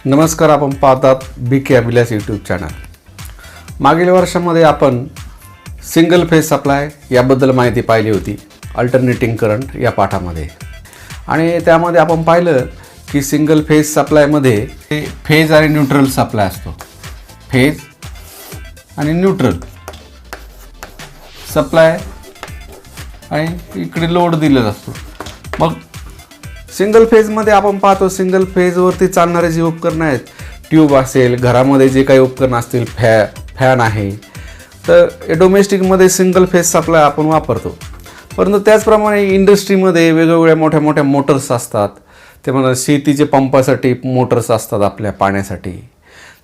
नमस्कार, आपण पाहतात BK अभिलाष यूट्यूब चॅनल. मागील वर्षामध्ये आपण सिंगल फेज सप्लाय याबद्दल माहिती पाहिली होती अल्टरनेटिंग करंट या पाठामध्ये. आणि त्यामध्ये आपण पाहिलं की सिंगल फेज सप्लायमध्ये फेज आणि न्यूट्रल सप्लाय असतो. फेज आणि न्यूट्रल सप्लाय आणि इकडे लोड दिलेला असतो. मग सिंगल फेजमध्ये आपण पाहतो, सिंगल फेजवरती चालणारे जे उपकरणं आहेत, ट्यूब असेल, घरामध्ये जे काही उपकरणं असतील, फॅन आहे, तर डोमेस्टिकमध्ये सिंगल फेज सप्लाय आपण वापरतो. परंतु त्याचप्रमाणे इंडस्ट्रीमध्ये वेगवेगळ्या मोठ्या मोठ्या मोटर्स असतात. ते म्हणा शेतीचे पंपासाठी मोटर्स असतात आपल्या पाण्यासाठी.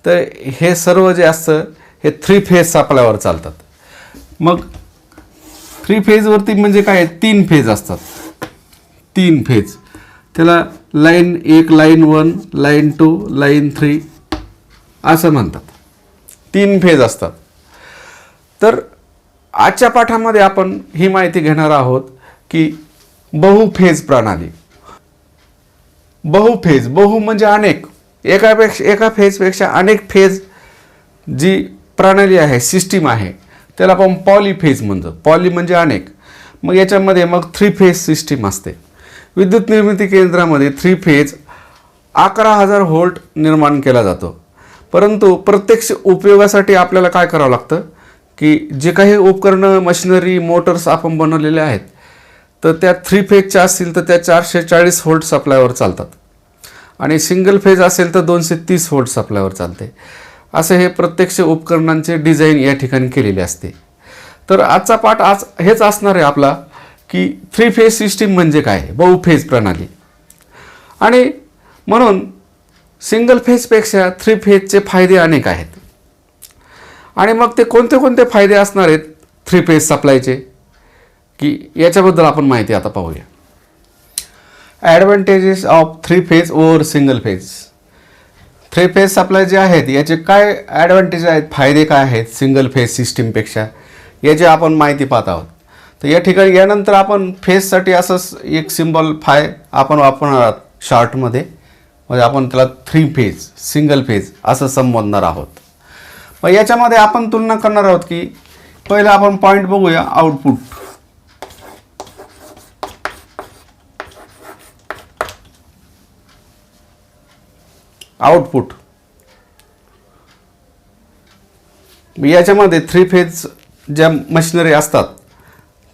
तर हे सर्व जे असतं हे 3 फेज सप्लायवर चालतात. मग 3 फेजवरती म्हणजे काय, 3 फेज असतात. 3 फेज, त्याला लाईन 1, लाईन 1, लाईन 2, लाईन 3 असं म्हणतात. 3 फेज असतात. तर आजच्या पाठामध्ये आपण ही माहिती घेणार आहोत की बहुफेज प्रणाली. बहु म्हणजे अनेक, एका फेजपेक्षा अनेक फेज जी प्रणाली आहे, सिस्टीम आहे, त्याला आपण पॉलीफेज म्हणतो. पॉली म्हणजे अनेक. मग याच्यामध्ये 3 फेज सिस्टीम असते. विद्युत निर्मिती केंद्रामध्ये 3 फेज 11,000 व्होल्ट निर्माण केला जातो. परंतु प्रत्यक्ष उपयोगासाठी आपल्याला काय करावं लागतं की जे काही उपकरणं, मशिनरी, मोटर्स आपण बनवलेले आहेत, तर त्या 3 फेजच्या असतील तर त्या 440 व्होल्ट सप्लायवर चालतात. आणि सिंगल फेज असेल तर 230 व्होल्ट सप्लायवर चालते. असे हे प्रत्यक्ष उपकरणांचे डिझाईन या ठिकाणी केलेले असते. तर आजचा पाठ हेच असणार आहे आपला की 3 फेज सिस्टीम म्हणजे काय, बहुफेज प्रणाली. आणि म्हणून सिंगल फेजपेक्षा 3 फेजचे फायदे अनेक आहेत. आणि मग ते कोणते कोणते फायदे असणार आहेत 3 फेज सप्लायचे, की याच्याबद्दल आपण माहिती आता पाहूया. Advantages of 3 phase over single phase. 3 phase supply जे आहेत याचे काय ॲडव्हान्टेज आहेत, फायदे काय आहेत सिंगल फेज सिस्टीमपेक्षा, याची आपण माहिती पाहत आहोत. तर या ठिकाणी यानंतर आपण फेजसाठी असंच एक सिम्बॉल फाय आपण वापरणार आहोत शॉर्टमध्ये. म्हणजे आपण त्याला 3 फेज, सिंगल फेज असं संबोधणार आहोत. मग याच्यामध्ये आपण तुलना करणार आहोत की पहिला आपण पॉईंट बघूया, आउटपुट. आउटपुट याच्यामध्ये 3 फेज ज्या मशिनरी असतात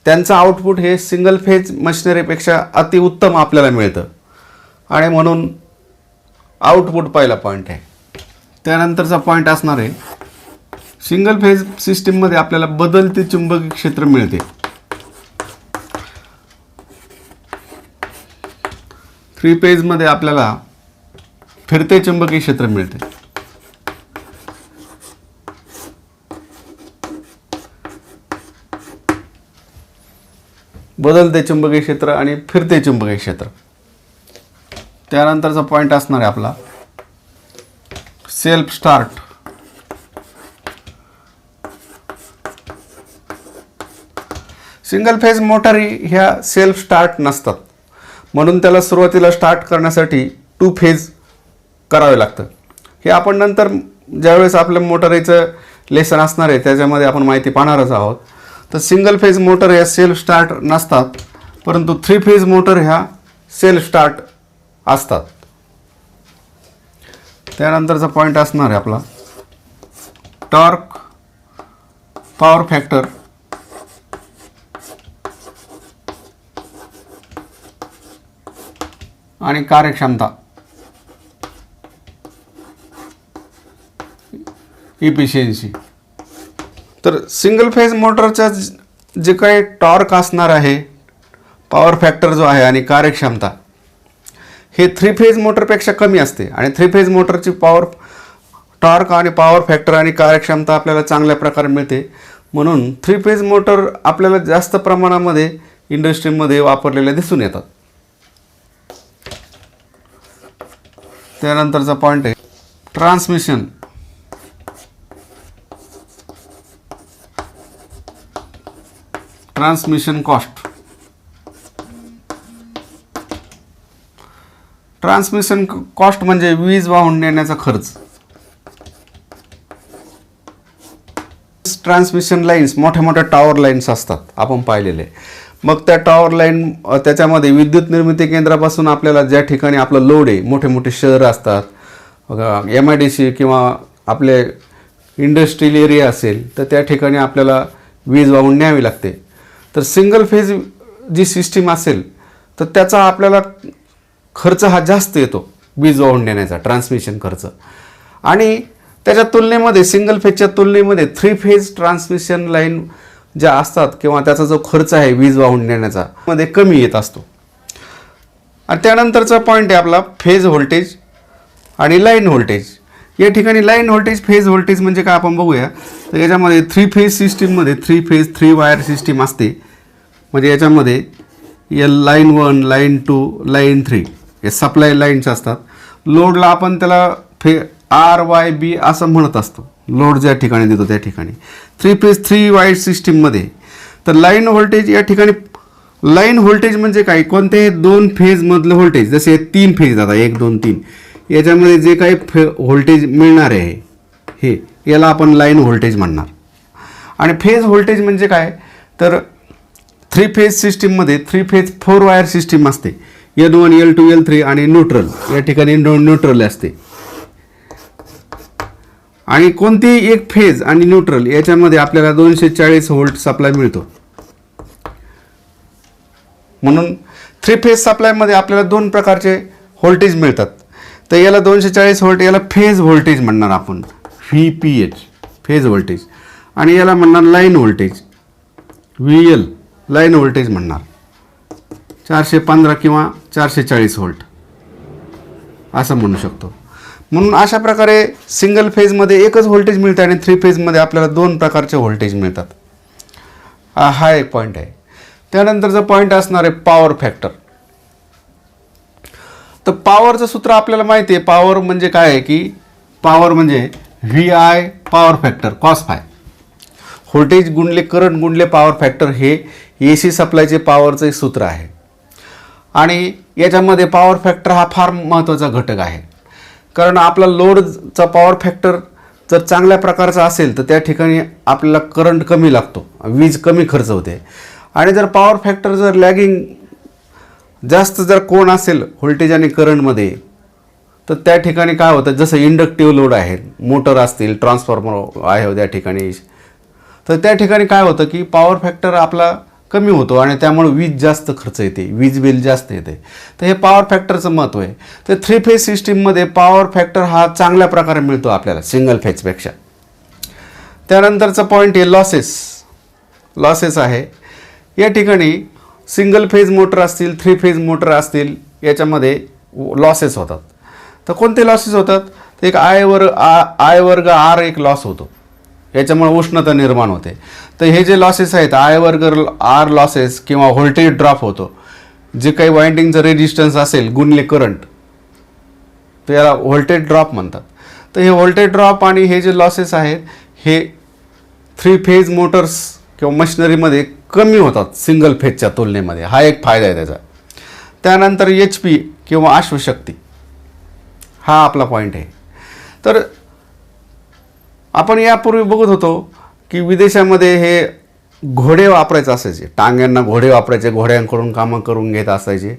त्यांचं आउटपुट हे सिंगल फेज मशिनरीपेक्षा अतिउत्तम आपल्याला मिळतं. आणि म्हणून आउटपुट पहिला पॉईंट आहे. त्यानंतरचा पॉईंट असणार आहे, सिंगल फेज सिस्टीममध्ये आपल्याला बदलते चुंबकीय क्षेत्र मिळते. 3 फेजमध्ये आपल्याला फिरते चुंबकीय क्षेत्र मिळते. बदलते चुंबकीय क्षेत्र आणि फिरते चुंबकीय क्षेत्र. त्यानंतरचा पॉईंट असणार आहे आपला सेल्फ स्टार्ट. सिंगल फेज मोटारी ह्या सेल्फ स्टार्ट नसतात. म्हणून त्याला सुरुवातीला स्टार्ट करण्यासाठी 2 फेज करावे लागतं. हे आपण नंतर ज्यावेळेस आपल्या मोटारीचं लेसन असणार आहे त्याच्यामध्ये आपण माहिती पाहणारच आहोत. तर सिंगल फेज मोटर ह्या सेल्फ स्टार्ट नसतात, परंतु 3 फेज मोटर ह्या सेल्फ स्टार्ट असतात. त्यानंतरचा पॉईंट असणार आहे आपला टॉर्क, पॉवर फॅक्टर आणि कार्यक्षमता, इफिशियन्सी. तर सिंगल फेज मोटरचा जे काही टॉर्क असणार आहे, पॉवर फॅक्टर जो आहे आणि कार्यक्षमता हे 3 फेज मोटरपेक्षा कमी असते. आणि 3 फेज मोटरची टॉर्क आणि पॉवर फॅक्टर आणि कार्यक्षमता आपल्याला चांगल्या प्रकारे मिळते. म्हणून 3 फेज मोटर आपल्याला जास्त प्रमाणामध्ये इंडस्ट्रीमध्ये वापरलेल्या दिसून येतात. त्यानंतरचा पॉईंट आहे transmission. Transmission cost. Transmission cost म्हणजे वीज वाहून नेण्याचा खर्च. ट्रान्समिशन लाईन्स मोठ्या मोठ्या टॉवर लाईन्स असतात आपण पाहिलेले. मग त्या टॉवर लाईन त्याच्यामध्ये विद्युत निर्मिती केंद्रापासून आपल्याला ज्या ठिकाणी आपलं लोड आहे, मोठे मोठे शहरं असतात, MIDC किंवा आपले इंडस्ट्रियल एरिया असेल तर त्या ठिकाणी आपल्याला वीज वाहून न्यावी लागते. तर सिंगल फेज जी सिस्टीम असेल तर त्याचा आपल्याला खर्च हा जास्त येतो वीज वाहून नेण्याचा, ट्रान्समिशन खर्च. आणि त्याच्या तुलनेमध्ये सिंगल फेजच्या तुलनेमध्ये 3 फेज ट्रान्समिशन लाईन ज्या असतात किंवा त्याचा जो खर्च आहे वीज वाहून नेण्याचा मध्ये कमी येत असतो. आणि त्यानंतरचा पॉईंट आहे आपला फेज व्होल्टेज आणि लाईन व्होल्टेज. या ठिकाणी लाईन व्होल्टेज, फेज व्होल्टेज म्हणजे काय आपण बघूया. तर याच्यामध्ये 3 फेज सिस्टीममध्ये 3 फेज 3 वायर सिस्टीम असते. म्हणजे याच्यामध्ये लाईन 1, लाईन 2, लाईन 3 हे सप्लाय लाईन्स असतात. लोडला आपण त्याला RYB असं म्हणत असतो. लोड ज्या ठिकाणी देतो त्या ठिकाणी 3 फेज 3 वायर सिस्टीममध्ये. तर लाईन व्होल्टेज या ठिकाणी, लाईन व्होल्टेज म्हणजे काय, कोणत्याही 2 फेजमधलं व्होल्टेज, जसे 3 फेज आता 1 2 3 याच्यामध्ये जे काही व्होल्टेज मिळणार आहे हे याला आपण लाईन व्होल्टेज म्हणणार. आणि फेज व्होल्टेज म्हणजे काय, तर 3 फेज सिस्टीममध्ये 3 फेज 4 वायर सिस्टीम असते. L1 L2 L3 आणि न्यूट्रल या ठिकाणी न्यूट्रल असते. आणि कोणतीही एक फेज आणि न्यूट्रल याच्यामध्ये आपल्याला 240 व्होल्ट सप्लाय मिळतो. म्हणून 3 फेज सप्लायमध्ये आपल्याला 2 प्रकारचे व्होल्टेज मिळतात. तर याला 240 व्होल्ट, याला फेज व्होल्टेज म्हणणार आपण, VPH फेज व्होल्टेज. आणि याला म्हणणार line voltage, VL line voltage म्हणणार. 415 किंवा 440 व्होल्ट असं म्हणू शकतो. म्हणून अशा प्रकारे सिंगल फेजमध्ये एकच व्होल्टेज मिळते आणि 3 फेजमध्ये आपल्याला 2 प्रकारचे व्होल्टेज मिळतात. हा एक पॉईंट आहे. त्यानंतरचा पॉईंट असणार आहे पॉवर फॅक्टर. तर पॉवरचं सूत्र आपल्याला माहिती आहे. पॉवर म्हणजे काय आहे की पॉवर म्हणजे VI power factor cos phi. Voltage गुणले करंट गुणले पॉवर फॅक्टर हे AC सप्लायचे पॉवरचं एक सूत्र आहे. आणि याच्यामध्ये पॉवर फॅक्टर हा फार महत्त्वाचा घटक आहे. कारण आपला लोडचा पॉवर फॅक्टर जर चांगल्या प्रकारचा असेल तर त्या ठिकाणी आपल्याला करंट कमी लागतो, वीज कमी खर्च होते. आणि जर पॉवर फॅक्टर जर लॅगिंग जास्त जर कोण असेल व्होल्टेज आणि करंटमध्ये तर त्या ठिकाणी काय होतं, जसं इंडक्टिव्ह लोड आहे, मोटर असतील, ट्रान्सफॉर्मर आहे त्या ठिकाणी, तर त्या ठिकाणी काय होतं की पॉवर फॅक्टर आपला कमी होतो आणि त्यामुळे वीज जास्त खर्च येते, वीज बिल जास्त येते. तर हे पॉवर फॅक्टरचं महत्त्व आहे. तर 3 फेज सिस्टीममध्ये पॉवर फॅक्टर हा चांगल्या प्रकारे मिळतो आपल्याला सिंगल फेजपेक्षा. त्यानंतरचा पॉईंट आहे लॉसेस आहे. या ठिकाणी सिंगल फेज मोटर असतील, 3 फेज मोटर असतील, याच्यामध्ये लॉसेस होतात. तर कोणते लॉसेस होतात, तर एक I वर्ग R एक लॉस होतो, याच्यामुळे उष्णता निर्माण होते. तर हे जे लॉसेस आहेत I वर्ग R लॉसेस किंवा व्होल्टेज ड्रॉप होतो, जे काही वाइंडिंगचं रेजिस्टन्स असेल गुणले करंट, तर याला व्होल्टेज ड्रॉप म्हणतात. तर हे व्होल्टेज ड्रॉप आणि हे जे लॉसेस आहेत हे 3 फेज मोटर्स किंवा मशिनरीमध्ये कमी होतात सिंगल फेजच्या तुलनेमध्ये. हा एक फायदा आहे त्याचा. त्यानंतर HP किंवा अश्वशक्ती हा आपला पॉईंट आहे. तर आपण यापूर्वी बघत होतो की विदेशामध्ये हे घोडे वापरायचे असायचे, टांग्यांना घोडे वापरायचे, घोड्यांकडून कामं करून घेत असायचे.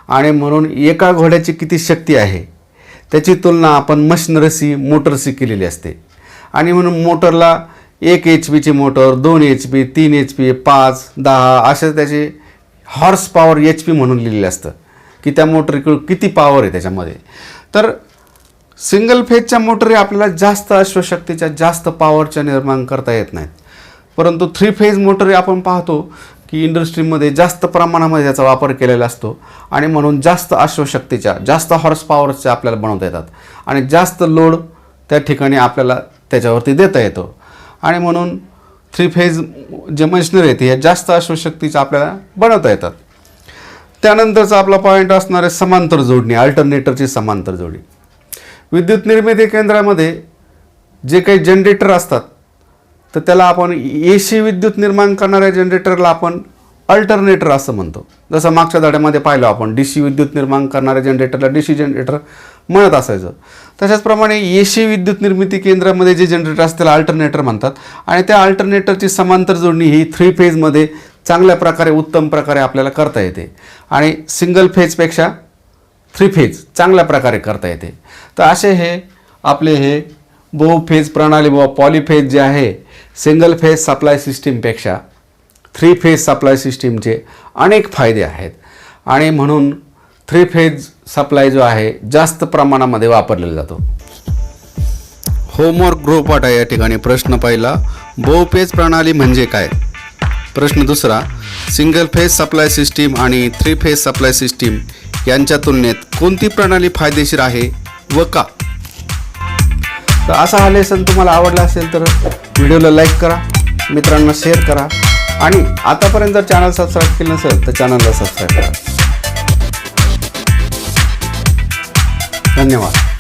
आणि म्हणून एका घोड्याची किती शक्ती आहे त्याची तुलना आपण मशिनरीशी मोटरशी केलेली असते. आणि म्हणून मोटरला 1 HP ची मोटर, 2 HP, 3 HP, 5, 10 असे त्याचे हॉर्स पॉवर HP म्हणून लिहिलेलं असतं की त्या मोटरकडे किती पॉवर आहे त्याच्यामध्ये. तर सिंगल फेजच्या मोटरी आपल्याला जास्त अश्वशक्तीच्या, जास्त पॉवरच्या निर्माण करता येत नाहीत. परंतु 3 फेज मोटरी आपण पाहतो की इंडस्ट्रीमध्ये जास्त प्रमाणामध्ये याचा वापर केलेला असतो आणि म्हणून जास्त अश्वशक्तीच्या, जास्त हॉर्स पॉवरच्या आपल्याला बनवता येतात आणि जास्त लोड त्या ठिकाणी आपल्याला त्याच्यावरती देता येतो. आणि म्हणून 3 फेज जे मशिनरी आहेत हे जास्त अश्वशक्तीच्या आपल्याला बनवता येतात. त्यानंतरचा आपला पॉईंट असणार आहे समांतर जोडणी, अल्टरनेटरची समांतर जोडणी. विद्युत निर्मिती केंद्रामध्ये जे काही जनरेटर असतात तर त्याला आपण AC विद्युत निर्माण करणाऱ्या जनरेटरला आपण अल्टरनेटर असं म्हणतो. जसं मागच्या धड्यामध्ये पाहिलं आपण DC विद्युत निर्माण करणाऱ्या जनरेटरला DC जनरेटर म्हणत असायचं. तशाचप्रमाणे AC विद्युत निर्मिती केंद्रामध्ये जे जनरेटर असतं त्याला अल्टरनेटर म्हणतात. आणि त्या अल्टरनेटरची समांतर जोडणी ही 3 फेजमध्ये चांगल्या प्रकारे उत्तम प्रकारे आपल्याला करता येते आणि सिंगल फेजपेक्षा 3 फेज चांगल्या प्रकारे करता येते. तर असे हे आपले हे बहुफेज प्रणाली व पॉलीफेज जे आहे सिंगल फेज सप्लाय सिस्टीमपेक्षा 3 फेज सप्लाय सिस्टीमचे अनेक फायदे आहेत आणि म्हणून 3 फेज सप्लाय जो आहे जास्त प्रमाणामध्ये वापरलेला जातो. होमवर्क गृहपाठ आहे या ठिकाणी. प्रश्न पहिला, बहुफेज प्रणाली म्हणजे काय? प्रश्न दुसरा, सिंगल फेज सप्लाय सिस्टीम आणि 3 फेज सप्लाय सिस्टीम यांच्या तुलनेत कोणती प्रणाली फायदेशीर आहे व का? तर असा हा लेसन तुम्हाला आवडला असेल तर व्हिडिओला लाईक करा, मित्रांना शेअर करा आणि आतापर्यंत जर चॅनल सबस्क्राईब केलं नसेल तर चॅनलला सबस्क्राईब करा. धन्यवाद.